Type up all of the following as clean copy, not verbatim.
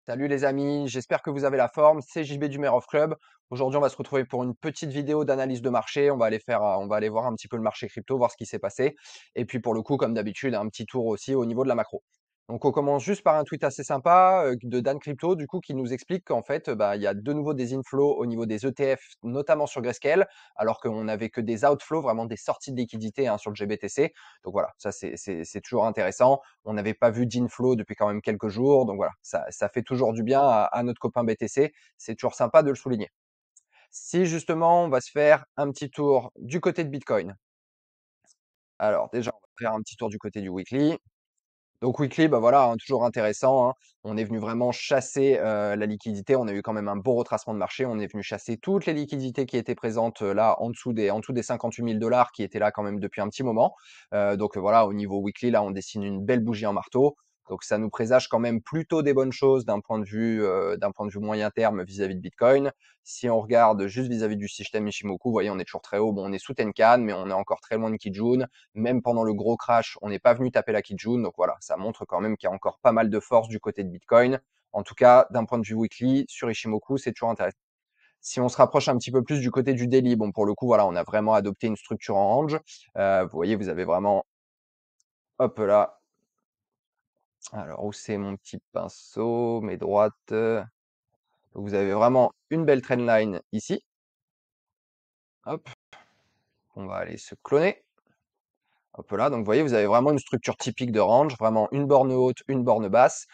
Salut les amis, j'espère que vous avez la forme. C'est JB du Mayor of Club. Aujourd'hui, on va se retrouver pour une petite vidéo d'analyse de marché. On va aller voir un petit peu le marché crypto, voir ce qui s'est passé. Et puis pour le coup, comme d'habitude, un petit tour aussi au niveau de la macro. Donc on commence juste par un tweet assez sympa de Dan Crypto, du coup, qui nous explique qu'en fait, il y a de nouveau des inflows au niveau des ETF, notamment sur Grayscale, alors qu'on n'avait que des outflows, vraiment des sorties de liquidités sur le GBTC. Donc voilà, ça c'est toujours intéressant. On n'avait pas vu d'inflow depuis quand même quelques jours. Donc voilà, ça fait toujours du bien à notre copain BTC. C'est toujours sympa de le souligner. Si justement, on va se faire un petit tour du côté de Bitcoin. Alors déjà, on va faire un petit tour du côté du weekly. Donc weekly, bah voilà, toujours intéressant, hein. On est venu vraiment chasser la liquidité. On a eu quand même un beau retracement de marché. On est venu chasser toutes les liquidités qui étaient présentes là en dessous des 58 000 $ qui étaient là quand même depuis un petit moment. Donc voilà, au niveau weekly, là, on dessine une belle bougie en marteau. Donc ça nous présage quand même plutôt des bonnes choses d'un point de vue moyen terme vis-à-vis de Bitcoin. Si on regarde juste vis-à-vis du système Ishimoku, vous voyez, on est toujours très haut. Bon, on est sous Tenkan, mais on est encore très loin de Kijun. Même pendant le gros crash, on n'est pas venu taper la Kijun. Donc voilà, ça montre quand même qu'il y a encore pas mal de force du côté de Bitcoin. En tout cas, d'un point de vue weekly, sur Ishimoku, c'est toujours intéressant. Si on se rapproche un petit peu plus du côté du daily, bon, pour le coup, voilà, on a vraiment adopté une structure en range. Vous voyez, vous avez vraiment, hop là. Alors, où c'est mon petit pinceau, mes droites? Vous avez vraiment une belle trendline ici. Hop, on va aller se cloner. Hop là, donc vous voyez, vous avez vraiment une structure typique de range, vraiment une borne haute, une borne basse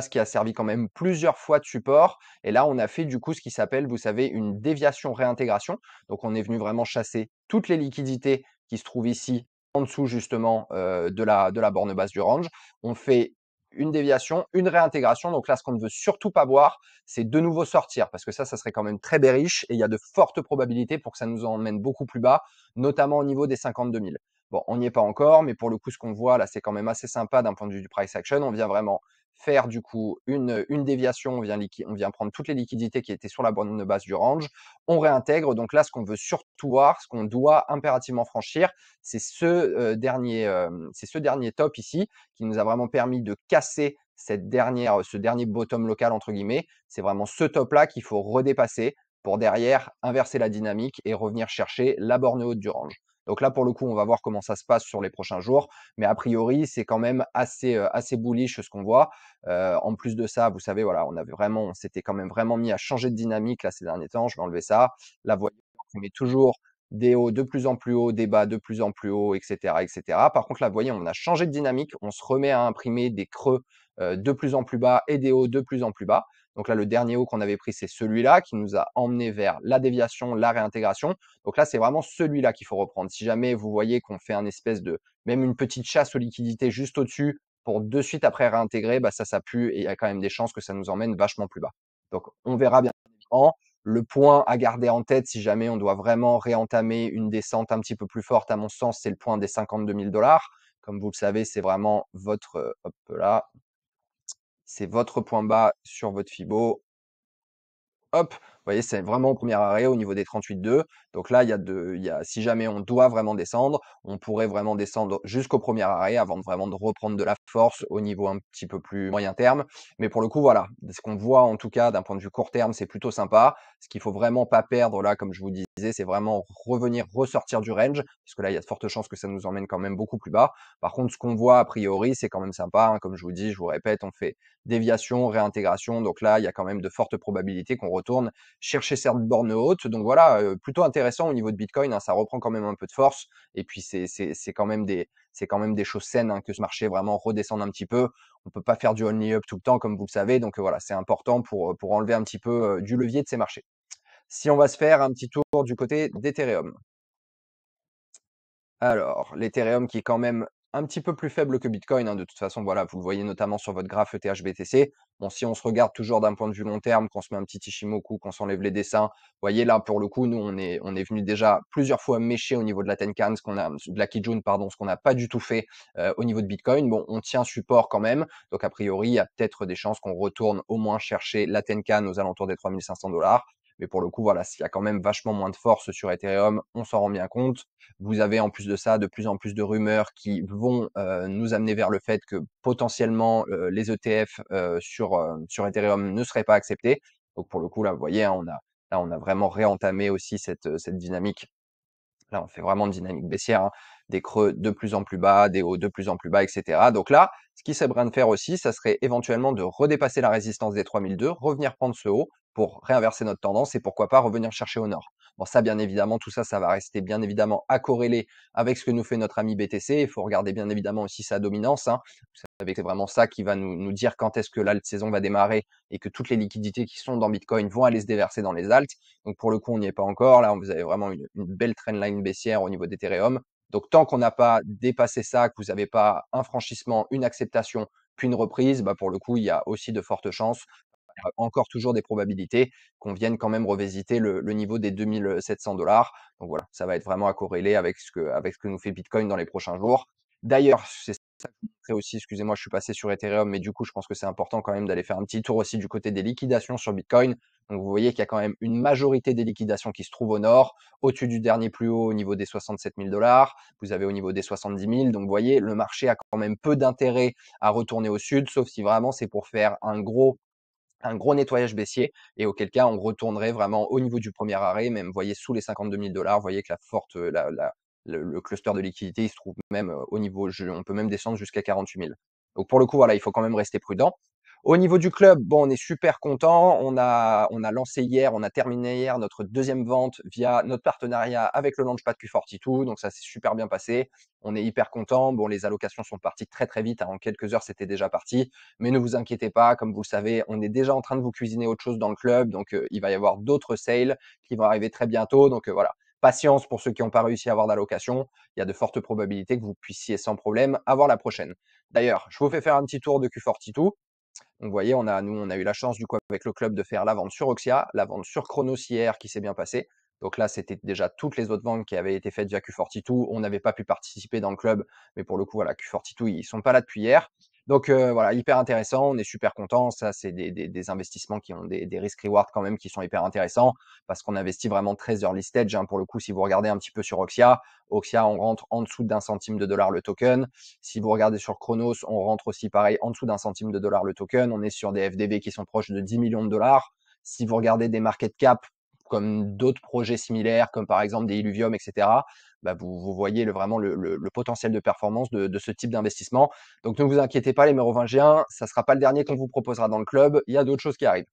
qui a servi quand même plusieurs fois de support. Et là, on a fait du coup ce qui s'appelle, vous savez, une déviation réintégration. Donc on est venu vraiment chasser toutes les liquidités qui se trouvent ici, en dessous justement de la borne basse du range. On fait une déviation, une réintégration. Donc là, ce qu'on ne veut surtout pas voir, c'est de nouveau sortir, parce que ça serait quand même très bearish et il y a de fortes probabilités pour que ça nous emmène beaucoup plus bas, notamment au niveau des 52 000. Bon, on n'y est pas encore, mais pour le coup, ce qu'on voit là, c'est quand même assez sympa d'un point de vue du price action. On vient vraiment faire du coup une déviation, on vient prendre toutes les liquidités qui étaient sur la borne base du range, on réintègre. Donc là, ce qu'on veut surtout voir, ce qu'on doit impérativement franchir, c'est ce dernier top ici qui nous a vraiment permis de casser ce dernier bottom local entre guillemets. C'est vraiment ce top là qu'il faut redépasser pour derrière inverser la dynamique et revenir chercher la borne haute du range. Donc là, pour le coup, on va voir comment ça se passe sur les prochains jours. Mais a priori, c'est quand même assez bullish ce qu'on voit. En plus de ça, vous savez, voilà, on s'était quand même vraiment mis à changer de dynamique là ces derniers temps. Je vais enlever ça. Là, vous voyez, on met toujours des hauts de plus en plus hauts, des bas de plus en plus hauts, etc., etc. Par contre, là, vous voyez, on a changé de dynamique. On se remet à imprimer des creux de plus en plus bas et des hauts de plus en plus bas. Donc là, le dernier haut qu'on avait pris, c'est celui-là qui nous a emmené vers la déviation, la réintégration. Donc là, c'est vraiment celui-là qu'il faut reprendre. Si jamais vous voyez qu'on fait un espèce de, même une petite chasse aux liquidités juste au-dessus pour de suite après réintégrer, bah ça pue et il y a quand même des chances que ça nous emmène vachement plus bas. Donc on verra bien évidemment. Le point à garder en tête, si jamais on doit vraiment réentamer une descente un petit peu plus forte, à mon sens, c'est le point des 52 000 $. Comme vous le savez, c'est vraiment votre, hop là, c'est votre point bas sur votre Fibo. Hop, vous voyez, c'est vraiment au premier arrêt au niveau des 38,2. Donc là, si jamais on doit vraiment descendre, on pourrait vraiment descendre jusqu'au premier arrêt avant de vraiment de reprendre de la force au niveau un petit peu plus moyen terme. Mais pour le coup, voilà, ce qu'on voit en tout cas d'un point de vue court terme, c'est plutôt sympa. Ce qu'il faut vraiment pas perdre là, comme je vous disais, c'est vraiment revenir ressortir du range, parce que là, il y a de fortes chances que ça nous emmène quand même beaucoup plus bas. Par contre, ce qu'on voit a priori, c'est quand même sympa, hein. Comme je vous dis, je vous répète, on fait déviation, réintégration. Donc là, il y a quand même de fortes probabilités qu'on retourne chercher cette borne haute. Donc voilà, plutôt intéressant au niveau de Bitcoin, hein, ça reprend quand même un peu de force. Et puis c'est quand même des choses saines, hein, que ce marché vraiment redescende un petit peu. On peut pas faire du only up tout le temps, comme vous le savez. Donc voilà, c'est important pour enlever un petit peu du levier de ces marchés. Si on va se faire un petit tour du côté d'Ethereum. Alors, l'Ethereum qui est quand même un petit peu plus faible que Bitcoin, hein, de toute façon, voilà, vous le voyez notamment sur votre graphe ETH-BTC. Bon, si on se regarde toujours d'un point de vue long terme, qu'on se met un petit Ishimoku, qu'on s'enlève les dessins, vous voyez là, pour le coup, nous, on est venu déjà plusieurs fois mécher au niveau de la Tenkan, de la Kijun, pardon, ce qu'on n'a pas du tout fait au niveau de Bitcoin. Bon, on tient support quand même, donc a priori, il y a peut-être des chances qu'on retourne au moins chercher la Tenkan aux alentours des 3500 $. Mais pour le coup, voilà, s'il y a quand même vachement moins de force sur Ethereum, on s'en rend bien compte. Vous avez en plus de ça de plus en plus de rumeurs qui vont nous amener vers le fait que potentiellement les ETF sur Ethereum ne seraient pas acceptés. Donc pour le coup, là, vous voyez, hein, on a vraiment réentamé aussi cette dynamique. Là, on fait vraiment une dynamique baissière, hein, des creux de plus en plus bas, des hauts de plus en plus bas, etc. Donc là, ce qui serait bien de faire aussi, ça serait éventuellement de redépasser la résistance des 3002, revenir prendre ce haut pour réinverser notre tendance et pourquoi pas revenir chercher au nord. Bon, ça, bien évidemment, tout ça, ça va rester bien évidemment à corréler avec ce que nous fait notre ami BTC. Il faut regarder bien évidemment aussi sa dominance, hein. Vous savez que c'est vraiment ça qui va nous dire quand est-ce que l'alt saison va démarrer et que toutes les liquidités qui sont dans Bitcoin vont aller se déverser dans les alts. Donc pour le coup, on n'y est pas encore. Là, vous avez vraiment une belle trendline baissière au niveau d'Ethereum. Donc tant qu'on n'a pas dépassé ça, que vous n'avez pas un franchissement, une acceptation, puis une reprise, bah pour le coup, il y a aussi de fortes chances, encore toujours des probabilités qu'on vienne quand même revisiter le niveau des 2700 $. Donc voilà, ça va être vraiment à corréler avec ce que nous fait Bitcoin dans les prochains jours. D'ailleurs, c'est ça que je vous montrais aussi, excusez-moi, je suis passé sur Ethereum, mais du coup, je pense que c'est important quand même d'aller faire un petit tour aussi du côté des liquidations sur Bitcoin. Donc vous voyez qu'il y a quand même une majorité des liquidations qui se trouvent au nord, au-dessus du dernier plus haut au niveau des 67 000 $. Vous avez au niveau des 70 000. Donc vous voyez, le marché a quand même peu d'intérêt à retourner au sud, sauf si vraiment c'est pour faire un gros nettoyage baissier et auquel cas on retournerait vraiment au niveau du premier arrêt, même vous voyez sous les 52 000 $, vous voyez que la forte, le cluster de liquidité il se trouve même au niveau, on peut même descendre jusqu'à 48 000. Donc pour le coup, voilà, il faut quand même rester prudent. Au niveau du club, bon, on est super content. On a lancé hier, on a terminé hier notre deuxième vente via notre partenariat avec le Launchpad Q42. Donc ça s'est super bien passé. On est hyper content. Bon, les allocations sont parties très très vite, hein. En quelques heures, c'était déjà parti. Mais ne vous inquiétez pas, comme vous le savez, on est déjà en train de vous cuisiner autre chose dans le club. Donc il va y avoir d'autres sales qui vont arriver très bientôt. Donc voilà, patience pour ceux qui n'ont pas réussi à avoir d'allocation. Il y a de fortes probabilités que vous puissiez sans problème avoir la prochaine. D'ailleurs, je vous fais faire un petit tour de Q42. Donc, vous voyez, nous, on a eu la chance, du coup, avec le club de faire la vente sur Oxia, la vente sur Chronos hier qui s'est bien passée. Donc là, c'était déjà toutes les autres ventes qui avaient été faites via Q42. On n'avait pas pu participer dans le club, mais pour le coup, voilà, Q42, ils sont pas là depuis hier. Donc voilà, hyper intéressant, on est super content. Ça, c'est des investissements qui ont des risk-reward quand même qui sont hyper intéressants parce qu'on investit vraiment très early stage, hein. Pour le coup, si vous regardez un petit peu sur Oxia, on rentre en dessous d'1 centime de dollar le token. Si vous regardez sur Chronos, on rentre aussi pareil en dessous d'1 centime de dollar le token. On est sur des FDV qui sont proches de 10 millions de dollars. Si vous regardez des market cap comme d'autres projets similaires, comme par exemple des Illuvium, etc., bah vous voyez vraiment le potentiel de performance de ce type d'investissement. Donc ne vous inquiétez pas, les mérovingiens, ça ne sera pas le dernier qu'on vous proposera dans le club. Il y a d'autres choses qui arrivent.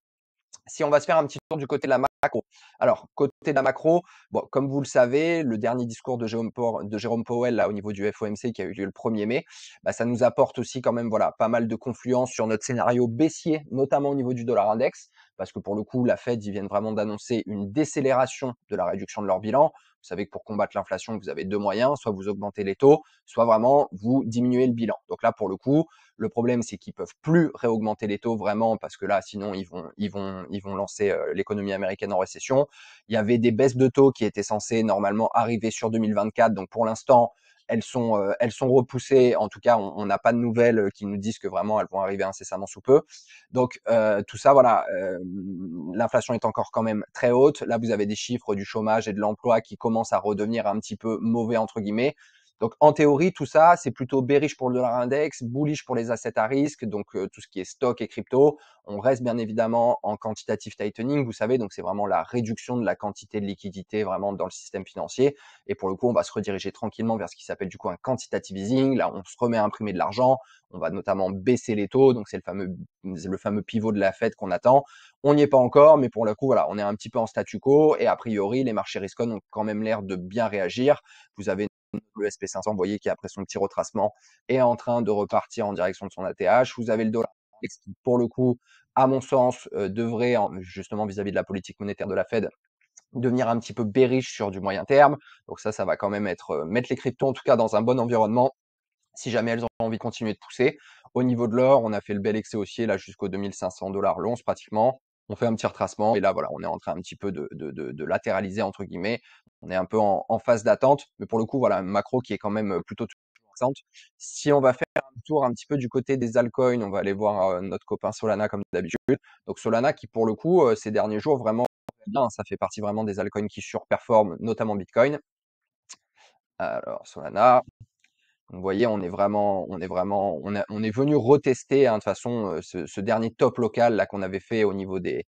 Si on va se faire un petit tour du côté de la macro. Alors, côté de la macro, bon, comme vous le savez, le dernier discours de Jérôme Powell là, au niveau du FOMC qui a eu lieu le 1er mai, bah, ça nous apporte aussi quand même voilà, pas mal de confluence sur notre scénario baissier, notamment au niveau du dollar index, parce que pour le coup, la Fed, ils viennent vraiment d'annoncer une décélération de la réduction de leur bilan. Vous savez que pour combattre l'inflation, vous avez deux moyens, soit vous augmentez les taux, soit vraiment vous diminuez le bilan. Donc là, pour le coup, le problème, c'est qu'ils peuvent plus réaugmenter les taux vraiment parce que là, sinon, ils vont lancer l'économie américaine en récession. Il y avait des baisses de taux qui étaient censées normalement arriver sur 2024. Donc pour l'instant, elles sont repoussées. En tout cas, on n'a pas de nouvelles qui nous disent que vraiment elles vont arriver incessamment sous peu. Donc tout ça, voilà, l'inflation est encore quand même très haute. Là, vous avez des chiffres du chômage et de l'emploi qui commencent à redevenir un petit peu mauvais entre guillemets. Donc en théorie, tout ça, c'est plutôt bearish pour le dollar index, bullish pour les assets à risque, donc tout ce qui est stock et crypto. On reste bien évidemment en quantitative tightening, vous savez, donc c'est vraiment la réduction de la quantité de liquidité vraiment dans le système financier. Et pour le coup, on va se rediriger tranquillement vers ce qui s'appelle du coup un quantitative easing. Là, on se remet à imprimer de l'argent, on va notamment baisser les taux, donc c'est le fameux pivot de la Fed qu'on attend. On n'y est pas encore, mais pour le coup, voilà, on est un petit peu en statu quo et a priori, les marchés risquons ont quand même l'air de bien réagir. Vous avez le SP500, vous voyez, qui après son petit retracement est en train de repartir en direction de son ATH. Vous avez le dollar qui, pour le coup, à mon sens, devrait, justement vis-à-vis de la politique monétaire de la Fed, devenir un petit peu bearish sur du moyen terme. Donc ça va quand même mettre les cryptos en tout cas dans un bon environnement si jamais elles ont envie de continuer de pousser. Au niveau de l'or, on a fait le bel excès haussier là jusqu'aux 2500 $ l'once pratiquement. On fait un petit retracement et là voilà, on est en train un petit peu de latéraliser entre guillemets. On est un peu en phase d'attente, mais pour le coup voilà, un macro qui est quand même plutôt intéressante. Si on va faire un tour un petit peu du côté des altcoins, on va aller voir notre copain Solana comme d'habitude. Donc Solana qui pour le coup ces derniers jours vraiment bien, ça fait partie vraiment des altcoins qui surperforment, notamment Bitcoin. Alors Solana, vous voyez, on est venu retester, hein, de toute façon, ce dernier top local là qu'on avait fait au niveau des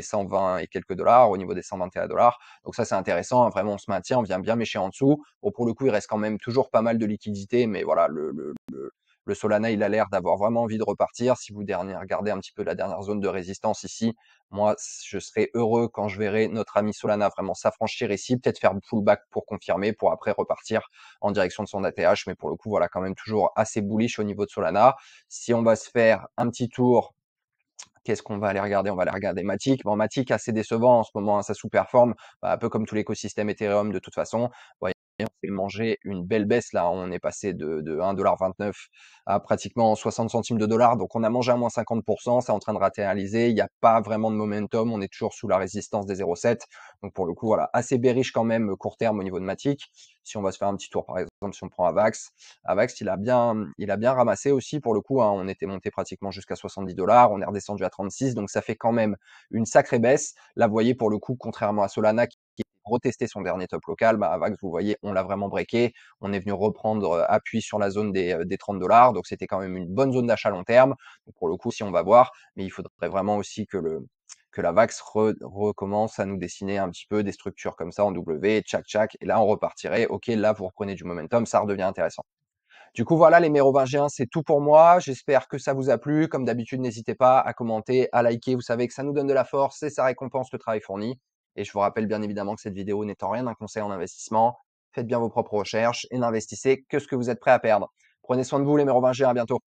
120 et quelques dollars, au niveau des 121 $. Donc ça, c'est intéressant, hein, vraiment, on se maintient, on vient bien mécher en dessous. Bon, pour le coup, il reste quand même toujours pas mal de liquidités, mais voilà, le Solana, il a l'air d'avoir vraiment envie de repartir. Si vous regardez un petit peu la dernière zone de résistance ici, moi, je serai heureux quand je verrai notre ami Solana vraiment s'affranchir ici, peut-être faire pullback pour confirmer, pour après repartir en direction de son ATH. Mais pour le coup, voilà, quand même toujours assez bullish au niveau de Solana. Si on va se faire un petit tour, qu'est-ce qu'on va aller regarder? On va aller regarder Matic. Bon, Matic, assez décevant en ce moment, hein, ça sous-performe, bah, un peu comme tout l'écosystème Ethereum de toute façon. Vous voyez, on s'est mangé une belle baisse là. On est passé de 1,29 $ à pratiquement 60 centimes de dollar. Donc on a mangé à moins 50%. C'est en train de réaliser. Il n'y a pas vraiment de momentum. On est toujours sous la résistance des 0,7. Donc pour le coup, voilà, assez bearish quand même court terme au niveau de Matic. Si on va se faire un petit tour, par exemple, si on prend Avax, Avax, il a bien ramassé aussi pour le coup, hein. On était monté pratiquement jusqu'à 70 $. On est redescendu à 36. Donc ça fait quand même une sacrée baisse. Là, vous voyez, pour le coup, contrairement à Solana qui retester son dernier top local, bah, Avax, vous voyez, on l'a vraiment breaké. On est venu reprendre appui sur la zone des 30 $. Donc, c'était quand même une bonne zone d'achat long terme. Donc, pour le coup, si on va voir, mais il faudrait vraiment aussi que la VAX recommence à nous dessiner un petit peu des structures comme ça en W, tchac, tchac, et là, on repartirait. OK, là, vous reprenez du momentum, ça redevient intéressant. Du coup, voilà, les mérovingiens, c'est tout pour moi. J'espère que ça vous a plu. Comme d'habitude, n'hésitez pas à commenter, à liker. Vous savez que ça nous donne de la force et ça récompense le travail fourni. Et je vous rappelle bien évidemment que cette vidéo n'est en rien un conseil en investissement. Faites bien vos propres recherches et n'investissez que ce que vous êtes prêt à perdre. Prenez soin de vous, les mérovingiens. À bientôt.